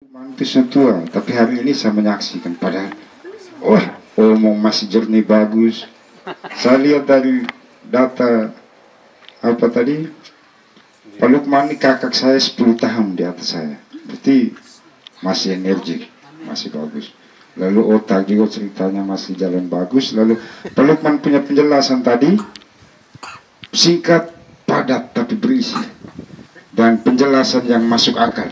Mantis tua, tapi hari ini saya menyaksikan padahal, omong masih jernih bagus. Saya lihat dari data apa tadi, Pak Lukman ini kakak saya 10 tahun di atas saya, berarti masih energik, masih bagus. Lalu otak juga ceritanya masih jalan bagus. Lalu Pak Lukman punya penjelasan tadi singkat, padat tapi berisi, dan penjelasan yang masuk akal.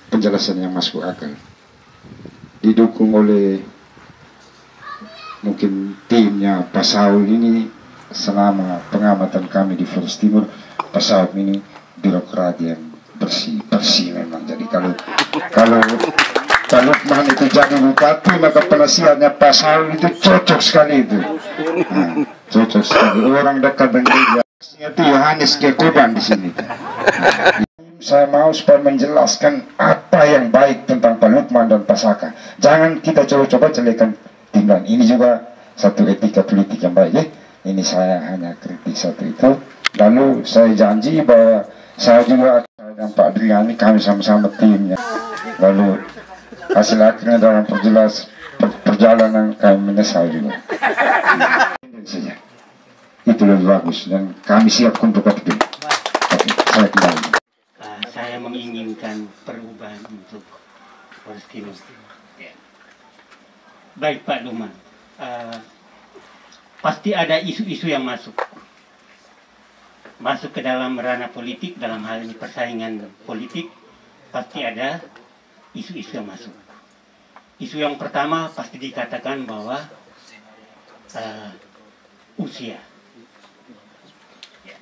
Penjelasan yang masuk akal, didukung oleh mungkin timnya Pak Saul ini. Selama pengamatan kami di Flores Timur, Pak Saul ini birokrat yang bersih memang. Jadi kalau Pak Lukman itu jadi bupati, maka penasihatnya Pak Saul itu cocok sekali itu. Nah, cocok sekali, orang dekat dengan dia. Itu Yohanes Kekoban di sini. Saya mau supaya menjelaskan apa yang baik tentang Pak Lukman dan Pak Saka. Jangan kita coba-coba jelekan timban. Ini juga satu etika politik yang baik ya. Ini saya hanya kritik satu itu. Lalu saya janji bahwa saya juga dan Pak Adriani kami sama-sama timnya. Lalu hasil akhirnya dalam perjalanan kami menyesal juga. Itu lebih bagus dan kami siap untuk itu. Oke, saya kembali. Saya menginginkan perubahan untuk Flores Timur. Ya. Baik Pak Lukman, pasti ada isu-isu yang masuk ke dalam ranah politik, dalam hal ini persaingan politik, pasti ada isu-isu yang masuk. Isu yang pertama pasti dikatakan bahwa usia. Ya.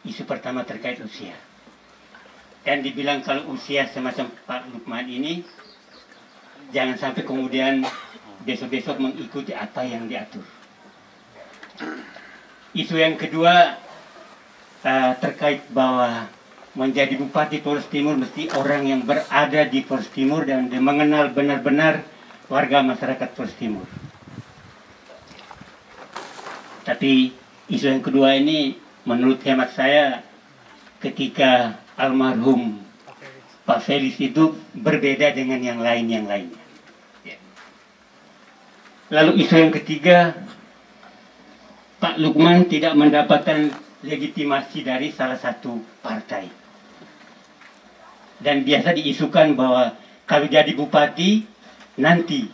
Isu pertama terkait usia. Dan dibilang kalau usia semacam Pak Lukman ini, jangan sampai kemudian besok-besok mengikuti apa yang diatur. Isu yang kedua terkait bahwa menjadi Bupati Flores Timur mesti orang yang berada di Flores Timur dan mengenal benar-benar warga masyarakat Flores Timur. Tapi isu yang kedua ini menurut hemat saya ketika almarhum Pak Felix itu berbeda dengan yang lainnya. Lalu isu yang ketiga, Pak Lukman tidak mendapatkan legitimasi dari salah satu partai. Dan biasa diisukan bahwa kalau jadi bupati, nanti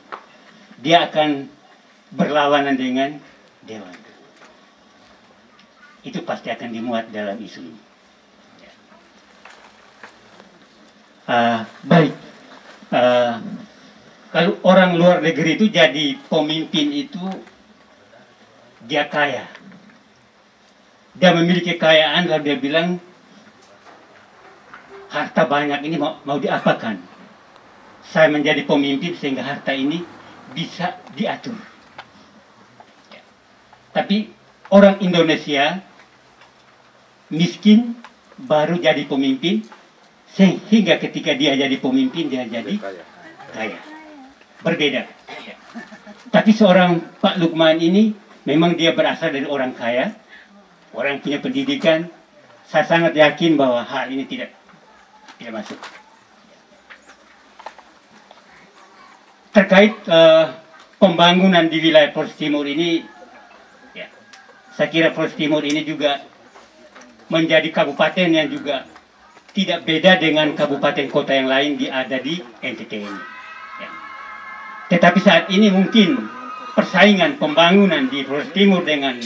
dia akan berlawanan dengan Dewan. Itu pasti akan dimuat dalam isu ini. Baik, kalau orang luar negeri itu jadi pemimpin itu dia kaya, dia memiliki kekayaan, lalu dia bilang harta banyak ini mau diapakan? Saya menjadi pemimpin sehingga harta ini bisa diatur. Tapi orang Indonesia miskin baru jadi pemimpin, sehingga ketika dia jadi pemimpin dia jadi kaya. Berbeda. Tapi seorang Pak Lukman ini memang dia berasal dari orang kaya, orang punya pendidikan. Saya sangat yakin bahwa hal ini tidak masuk. Terkait pembangunan di wilayah Flores Timur ini, ya, saya kira Flores Timur ini juga menjadi kabupaten yang juga tidak beda dengan kabupaten kota yang lain ada di NTT ini. Ya. Tetapi saat ini mungkin persaingan pembangunan di Flores Timur dengan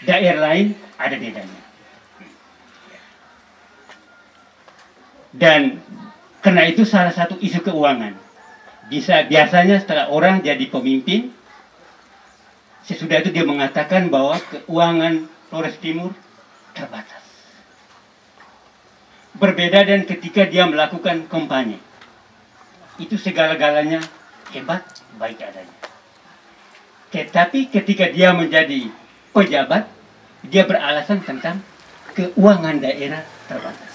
daerah lain ada bedanya. Dan karena itu salah satu isu keuangan. Biasanya setelah orang jadi pemimpin, sesudah itu dia mengatakan bahwa keuangan Flores Timur terbatas. Berbeda dan ketika dia melakukan kampanye, itu segala-galanya hebat, baik adanya. Tetapi ketika dia menjadi pejabat, dia beralasan tentang keuangan daerah terbatas.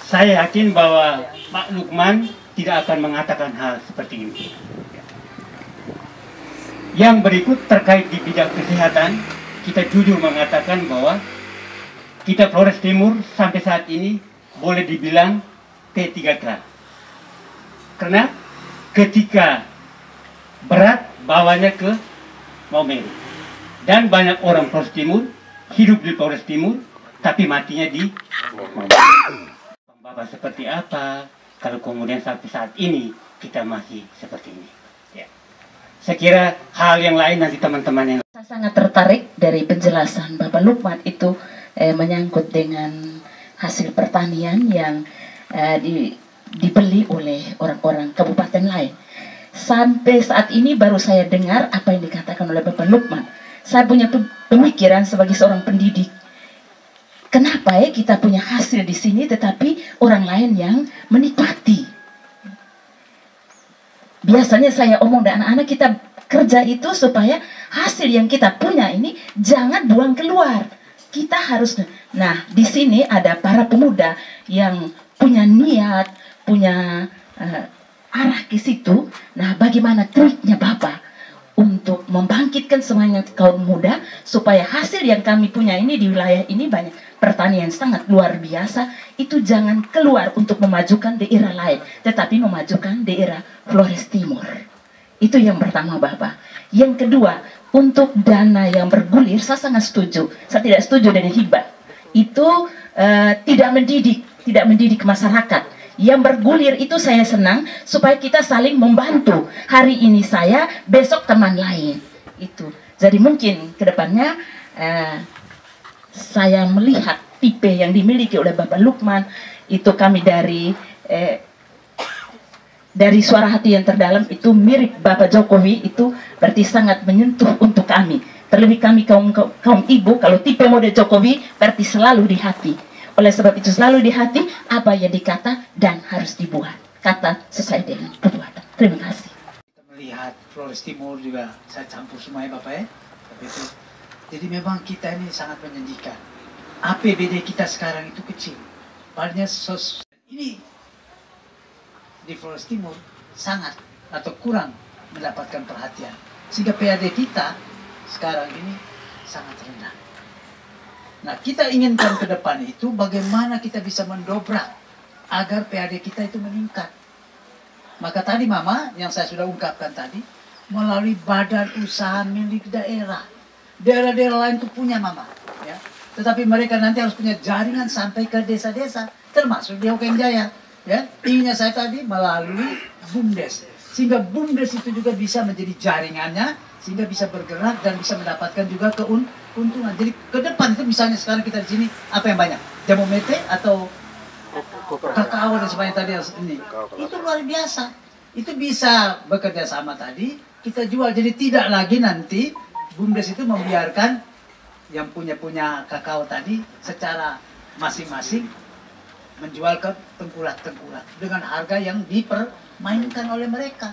Saya yakin bahwa Pak Lukman tidak akan mengatakan hal seperti ini. Yang berikut terkait di bidang kesehatan, kita jujur mengatakan bahwa kita Flores Timur sampai saat ini boleh dibilang P3K. Karena ketika berat bawanya ke Maumere. Dan banyak orang Flores Timur hidup di Flores Timur tapi matinya di Maumere. Bapak seperti apa kalau kemudian sampai saat ini kita masih seperti ini? Ya. Saya kira hal yang lain nanti teman-teman yang... Saya sangat tertarik dari penjelasan Bapak Lukman itu menyangkut dengan hasil pertanian yang dibeli oleh orang-orang kabupaten lain. Sampai saat ini baru saya dengar apa yang dikatakan oleh Bapak Lukman. Saya punya pemikiran sebagai seorang pendidik. Kenapa ya kita punya hasil di sini tetapi orang lain yang menikmati? Biasanya saya omong dengan anak-anak, kita kerja itu supaya hasil yang kita punya ini jangan buang keluar. Kita harus, nah di sini ada para pemuda yang punya niat, punya arah ke situ. Nah bagaimana triknya Bapak untuk membangkitkan semangat kaum muda supaya hasil yang kami punya ini di wilayah ini banyak pertanian sangat luar biasa, itu jangan keluar untuk memajukan daerah lain, tetapi memajukan daerah Flores Timur. Itu yang pertama Bapak. Yang kedua, untuk dana yang bergulir, saya sangat setuju. Saya tidak setuju dengan hibah. Itu tidak mendidik masyarakat. Yang bergulir itu saya senang supaya kita saling membantu. Hari ini saya, besok teman lain. Itu. Jadi mungkin kedepannya saya melihat tipe yang dimiliki oleh Bapak Lukman itu kami dari suara hati yang terdalam itu mirip Bapak Jokowi, itu berarti sangat menyentuh untuk kami. Terlebih kami kaum ibu, kalau tipe mode Jokowi berarti selalu di hati. Oleh sebab itu selalu di hati apa yang dikata dan harus dibuat. Kata sesuai dengan perbuatan. Terima kasih. Kita melihat Flores Timur juga, saya campur semuanya Bapak ya. Jadi memang kita ini sangat menyedihkan. APBD kita sekarang itu kecil. Padahal ini di Flores Timur sangat atau kurang mendapatkan perhatian. Sehingga PAD kita sekarang ini sangat rendah. Nah, kita inginkan ke depan itu bagaimana kita bisa mendobrak agar PAD kita itu meningkat. Maka tadi Mama, yang saya sudah ungkapkan tadi, melalui badan usaha milik daerah. Daerah-daerah lain itu punya Mama. Ya. Tetapi mereka nanti harus punya jaringan sampai ke desa-desa, termasuk di Hokkien Jaya. Ya. Inginnya saya tadi melalui BUMDes. Sehingga BUMDes itu juga bisa menjadi jaringannya, sehingga bisa bergerak dan bisa mendapatkan juga keuntungan. Jadi ke depan itu misalnya sekarang kita di sini apa yang banyak? Jamu mete atau kakao dan sebagainya tadi ini. Itu luar biasa. Itu bisa bekerja sama tadi, kita jual. Jadi tidak lagi nanti BUMDes itu membiarkan yang punya kakao tadi secara masing-masing menjual ke tengkulak-tengkulak dengan harga yang dipermainkan oleh mereka.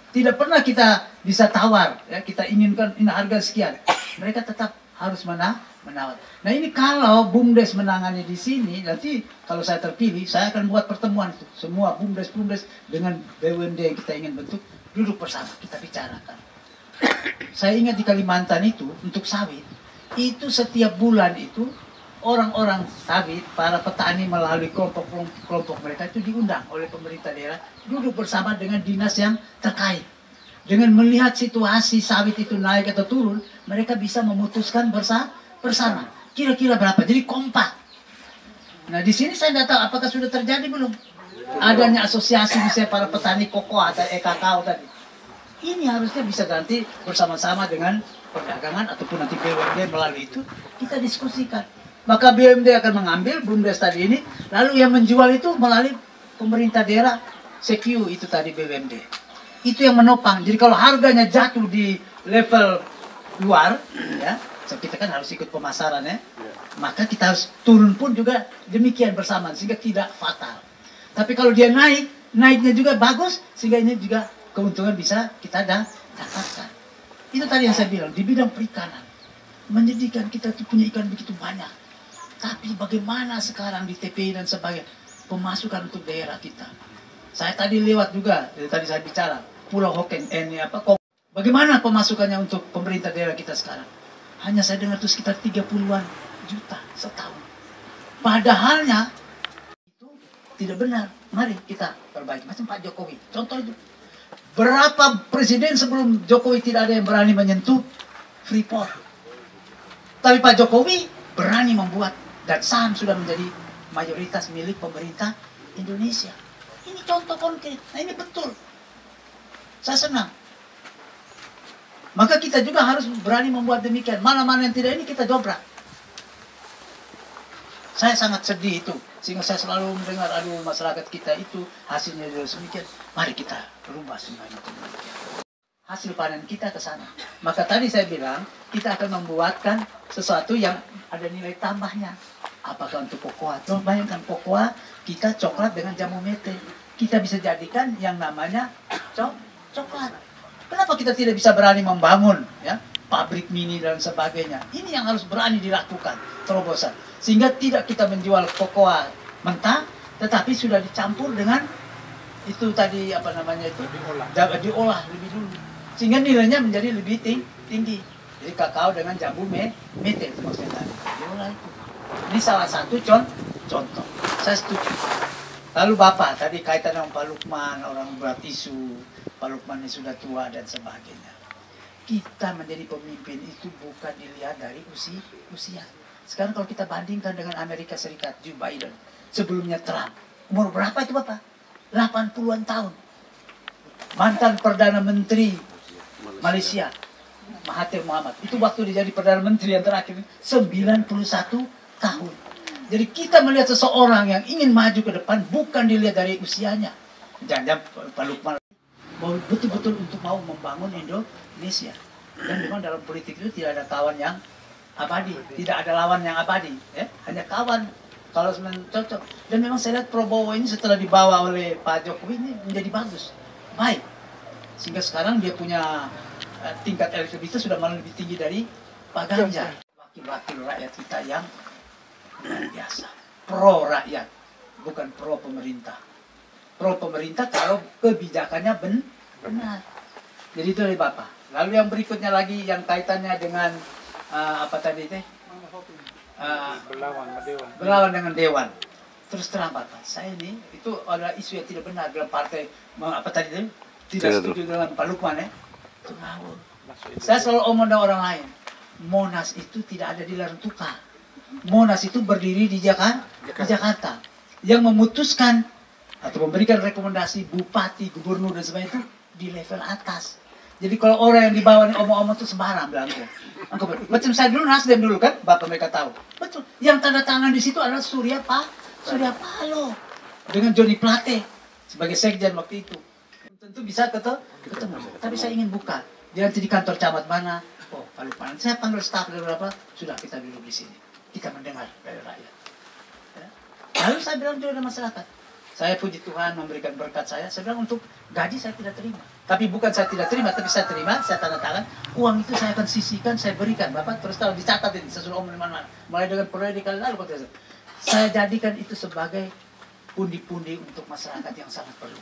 Tidak pernah kita bisa tawar, ya, kita inginkan ini harga sekian. Mereka tetap harus menawar. Nah ini kalau BUMDes menangani di sini, nanti kalau saya terpilih, saya akan buat pertemuan itu. Semua BUMDes dengan BUMD yang kita ingin bentuk, duduk bersama, kita bicarakan. Saya ingat di Kalimantan itu, untuk sawit, itu setiap bulan itu, orang-orang sawit, para petani melalui kelompok mereka itu diundang oleh pemerintah daerah, duduk bersama dengan dinas yang terkait. Dengan melihat situasi sawit itu naik atau turun, mereka bisa memutuskan bersama. Kira-kira berapa? Jadi kompak. Nah di sini saya tidak tahu apakah sudah terjadi belum. Adanya asosiasi misalnya para petani koko atau kakao tadi. Ini harusnya bisa nanti bersama-sama dengan perdagangan ataupun nanti BUMD melalui itu kita diskusikan. Maka BUMD akan mengambil BUMDes tadi ini, lalu yang menjual itu melalui pemerintah daerah, CQ itu tadi BUMD. Itu yang menopang. Jadi kalau harganya jatuh di level luar, ya, kita kan harus ikut pemasaran ya, maka kita harus turun pun juga demikian bersama sehingga tidak fatal. Tapi kalau dia naiknya juga bagus sehingga ini juga keuntungan bisa kita dapatkan. Itu tadi yang saya bilang di bidang perikanan. Menyedihkan kita tuh punya ikan begitu banyak. Tapi bagaimana sekarang di TPI dan sebagainya pemasukan untuk daerah kita. Saya tadi lewat juga, tadi saya bicara Pulau Hokkien, bagaimana pemasukannya untuk pemerintah daerah kita sekarang? Hanya saya dengar itu sekitar 30-an juta setahun. Padahalnya itu tidak benar. Mari kita perbaiki. Macam Pak Jokowi. Contoh itu. Berapa presiden sebelum Jokowi tidak ada yang berani menyentuh Freeport. Tapi Pak Jokowi berani membuat, dan saham sudah menjadi mayoritas milik pemerintah Indonesia. Ini contoh konkret. Nah ini betul. Saya senang. Maka kita juga harus berani membuat demikian. Mana-mana yang tidak ini kita dobrak. Saya sangat sedih itu. Sehingga saya selalu mendengar, aduh masyarakat kita itu hasilnya juga sedemikian. Mari kita rubah semuanya. Hasil panen kita ke sana. Maka tadi saya bilang, kita akan membuatkan sesuatu yang ada nilai tambahnya. Apakah untuk kokoa? Coba bayangkan kokoa, kita coklat dengan jamu mete. Kita bisa jadikan yang namanya coklat. Kenapa kita tidak bisa berani membangun ya pabrik mini dan sebagainya? Ini yang harus berani dilakukan, terobosan. Sehingga tidak kita menjual kokoa mentah, tetapi sudah dicampur dengan itu tadi apa namanya itu diolah lebih dulu. Sehingga nilainya menjadi lebih tinggi. Jadi kakao dengan jambu mete itu maksudnya tadi. Diolah itu. Ini salah satu contoh. Saya setuju. Lalu Bapak tadi kaitan dengan Pak Lukman, orang berat isu, Pak Lukman ini sudah tua dan sebagainya. Kita menjadi pemimpin itu bukan dilihat dari usia. Sekarang kalau kita bandingkan dengan Amerika Serikat, Joe Biden, sebelumnya Trump, umur berapa itu Bapak? 80-an tahun. Mantan Perdana Menteri Malaysia, Mahathir Mohamad, itu waktu dia jadi Perdana Menteri yang terakhir, 91 tahun. Jadi kita melihat seseorang yang ingin maju ke depan bukan dilihat dari usianya. Jangan-jangan Pak Lukman betul-betul untuk mau membangun Indonesia. Dan memang dalam politik itu tidak ada kawan yang abadi, tidak ada lawan yang abadi, ya? Hanya kawan kalau cocok. Dan memang saya lihat Prabowo ini setelah dibawa oleh Pak Jokowi ini menjadi bagus, baik, sehingga sekarang dia punya tingkat elektabilitas sudah malah lebih tinggi dari Pak Ganjar. Wakil-wakil rakyat kita yang luar biasa, pro rakyat, bukan pro pemerintah. Pro pemerintah kalau kebijakannya benar. Jadi itu dari Bapak. Lalu yang berikutnya lagi yang kaitannya dengan apa tadi teh? Berlawan dengan Dewan. Terus terang Bapak, saya ini itu adalah isu yang tidak benar dalam partai apa tadi teh? Tidak setuju dengan Pak Lukman ya. Itu ngawur. Saya selalu omong dengan orang lain. Monas itu tidak ada di Larantuka. Monas itu berdiri di Jakarta. Yang memutuskan atau memberikan rekomendasi bupati, gubernur dan sebagainya itu di level atas. Jadi kalau orang yang di bawah omong-omong itu sembarang bilang macam saya dulu Nasdem dulu kan, Bapak mereka tahu. Betul. Yang tanda tangan di situ adalah Surya Paloh dengan Joni Plate sebagai sekjen waktu itu. Tentu bisa ketemu. Tapi saya ingin buka. Dia nanti di kantor camat mana? Oh, Pak Lukman. Saya panggil staf dari berapa? Sudah kita duduk di sini. Kita mendengar dari rakyat. Ya. Lalu saya bilang juga dengan masyarakat. Saya puji Tuhan memberikan berkat saya bilang untuk gaji saya tidak terima. Tapi bukan saya tidak terima, tapi saya terima, saya tanda tangan. Uang itu saya akan sisihkan, saya berikan. Bapak terus tahu, dicatat ini, saya sudah omong di mana-mana. Mulai dengan proyek kali lalu, saya jadikan itu sebagai pundi-pundi untuk masyarakat yang sangat perlu.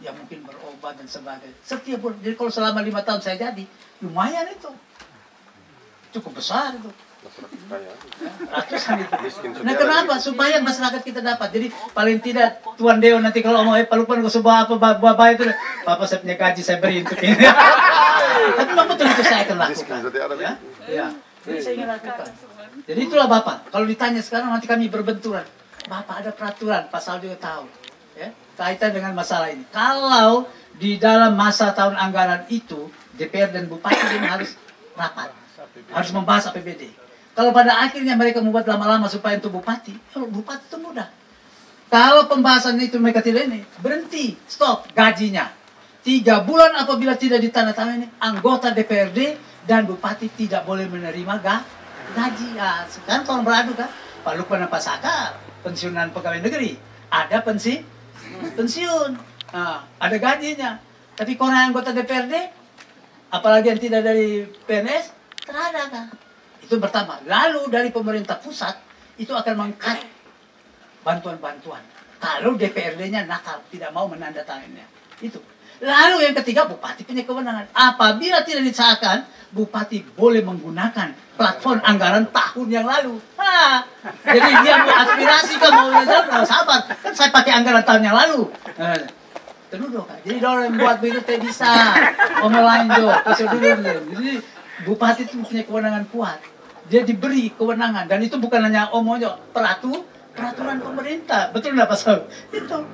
Yang mungkin berobat dan sebagainya. Setiap bulan, jadi kalau selama 5 tahun saya jadi, lumayan itu. Cukup besar itu. Ratusan itu. Nah kenapa? Supaya masyarakat kita dapat. Jadi paling tidak Tuan Deo nanti kalau mau Pak Lukman gue sebuah apa bapak itu, Bapak saya punya gaji saya beri untuk ini. Tapi memang betul itu saya akan lakukan. Ya. Jadi saya ingin lakukan. Jadi itulah Bapak. Kalau ditanya sekarang nanti kami berbenturan. Bapak ada peraturan, pasal juga tahu. Ya, kaitan dengan masalah ini. Kalau di dalam masa tahun anggaran itu DPR dan Bupati ini harus rapat, harus membahas APBD. Kalau pada akhirnya mereka membuat lama-lama supaya untuk Bupati itu mudah. Kalau pembahasan itu mereka tidak ini, berhenti, stop gajinya. 3 bulan apabila tidak ditandatangani, anggota DPRD dan Bupati tidak boleh menerima gaji. Ya, sekarang tolong beradu kan, Pak Lukman dan Pak Saka, pensiunan pegawai negeri, ada pensiun, nah, ada gajinya. Tapi kalau anggota DPRD, apalagi yang tidak dari PNS, terada kan. Itu pertama. Lalu dari pemerintah pusat itu akan mengkat bantuan-bantuan. Kalau DPRD-nya nakal, tidak mau menandatanganinya. Itu. Lalu yang ketiga, bupati punya kewenangan. Apabila tidak disahkan, bupati boleh menggunakan platform anggaran tahun yang lalu. Jadi dia mau aspirasi kan, mau sabar. Kan saya pakai anggaran tahun yang lalu. Dulu kan. Jadi orang yang buat begitu tidak bisa. Lain jo. Jadi bupati itu punya kewenangan kuat. Dia diberi kewenangan dan itu bukan hanya omongnya peraturan pemerintah. Betul nggak Pak Saul? Itu.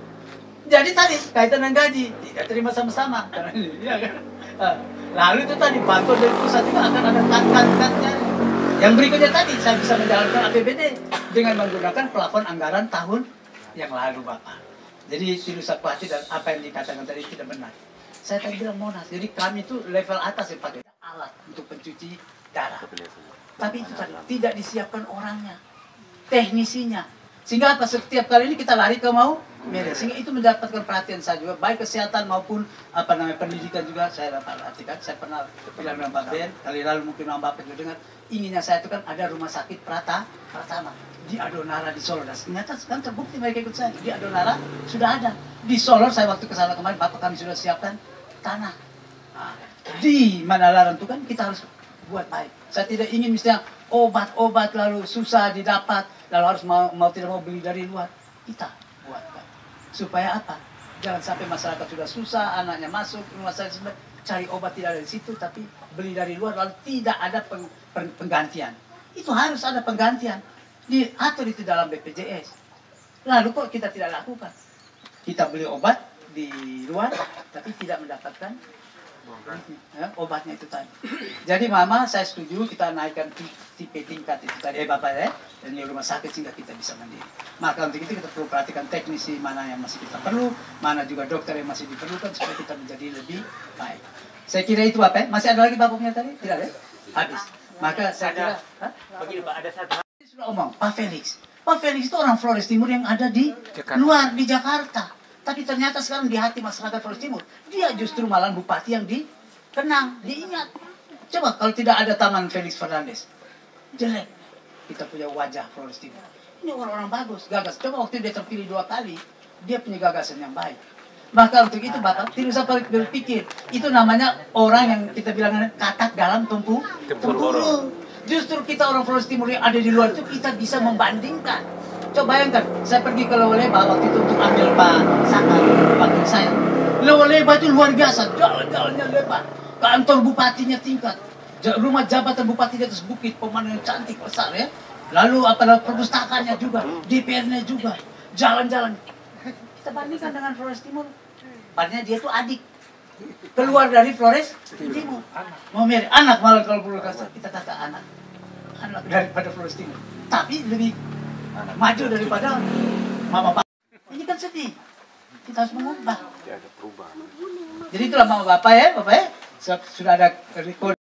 Jadi tadi kaitan dengan gaji tidak terima sama-sama. Iya kan? Lalu itu tadi bantuan dari pusat juga akan ada cut-nya. Yang berikutnya tadi saya bisa menjalankan APBD dengan menggunakan plafon anggaran tahun yang lalu Bapak. Jadi tidak usah khawatir dan apa yang dikatakan tadi tidak benar. Saya tadi bilang Monas. Jadi kami itu level atas yang pakai alat untuk pencuci darah. Tapi itu tadi tidak disiapkan orangnya, teknisinya. Sehingga apa setiap kali ini kita lari ke mau media. Sehingga itu mendapatkan perhatian saya juga, baik kesehatan maupun pendidikan juga saya dapat artikan. Saya pernah bilang dengan Pak Ben, kali lalu mungkin Bapak juga dengar, inginnya saya itu kan ada rumah sakit Pratama di Adonara di Solo. Dan ternyata kan terbukti mereka ikut saya. Di Adonara sudah ada. Di Solo saya waktu ke sana kemarin, Bapak kami sudah siapkan tanah. Di Manalarang itu kan kita harus buat baik. Saya tidak ingin misalnya obat-obat lalu susah didapat, lalu harus mau tidak mau beli dari luar. Kita buatkan. Supaya apa? Jangan sampai masyarakat sudah susah, anaknya masuk rumah sakit, cari obat tidak ada di situ, tapi beli dari luar lalu tidak ada penggantian. Itu harus ada penggantian. Diatur itu dalam BPJS. Lalu kok kita tidak lakukan? Kita beli obat di luar, tapi tidak mendapatkan obatnya itu tadi. Jadi Mama, saya setuju kita naikkan tipe tingkat itu tadi, Bapak ya, dan di rumah sakit sehingga kita bisa mandiri. Maka untuk itu kita perlu perhatikan teknisi mana yang masih kita perlu, mana juga dokter yang masih diperlukan supaya kita menjadi lebih baik. Saya kira itu Bapak. Masih ada lagi Bapak punya tadi? Tidak ada? Habis. Maka saya kira begini Pak, ada satu. Sudah omong, Pak Felix. Pak Felix itu orang Flores Timur yang ada di luar di Jakarta. Tapi ternyata sekarang di hati masyarakat Flores Timur, dia justru malah bupati yang dikenang, diingat. Coba kalau tidak ada Taman Felix Fernandez, jelek. Kita punya wajah Flores Timur. Ini orang-orang bagus, gagas. Coba waktu dia terpilih 2 kali, dia punya gagasan yang baik. Maka untuk itu Bapak, tidak usah berpikir. Itu namanya orang yang kita bilang katak dalam tempurung. Justru kita orang Flores Timur yang ada di luar itu, kita bisa membandingkan. Coba bayangkan, saya pergi ke Lewoleba waktu itu untuk ambil Pak Saka, panggil saya. Lewoleba itu luar biasa, jalan-jalannya lebar. Kantor bupatinya tingkat, rumah jabatan bupati di atas bukit, pemandangan cantik besar ya. Lalu perpustakaannya juga, DPR-nya juga, jalan-jalan. Kita bandingkan dengan Flores Timur. Padahal dia itu adik, keluar dari Flores Timur. Mau mirip anak malah kalau perlu kasar, kita kata anak daripada Flores Timur. Tapi lebih maju daripada Mama Bapak. Ini kan sedih. Kita harus mengubah. Jadi itulah Mama Bapak ya, Bapak ya. Sudah ada record.